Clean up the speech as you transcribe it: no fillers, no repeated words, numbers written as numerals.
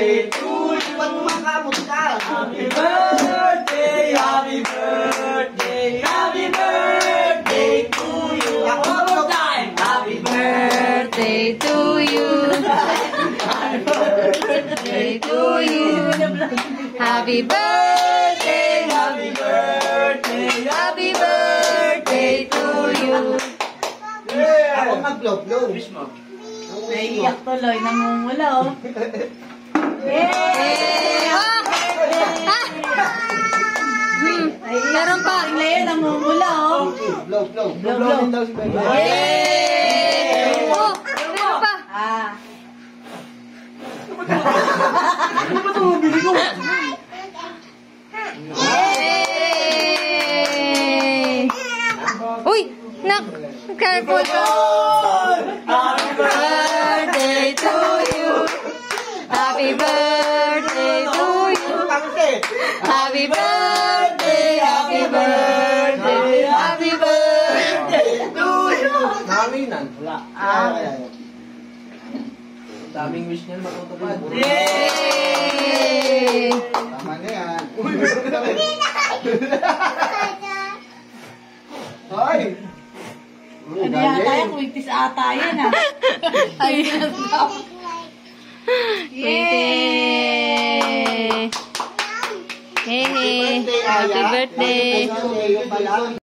to you. Ba't kumakamot ka? Happy birthday, happy birthday, happy birthday to you. One more time. Happy Birthday to you. Happy birthday to you. Happy birthday, happy birthday, happy birthday to you. Ako mag-blow-blow. Wish mo. Naiiyak tuloy, namumula oh. Yay! Meron pa. Ngayon, namumula oh. Blow-blow. Blow. Blow-blow daw si Baby. Yay! Oh, meron pa. Ah. Yay! Uy! Nak! Careful ka! Happy Birthday to you! Happy birthday to you! Happy birthday! Happy birthday! Happy birthday to you! Nakaminan. Wala. Daming wish niyan matutupad. Yay! Tama na yan. Ay! Ano yata yan? Quintis ata yan ah. Ayun. Yay! Hey! Happy birthday! Happy birthday.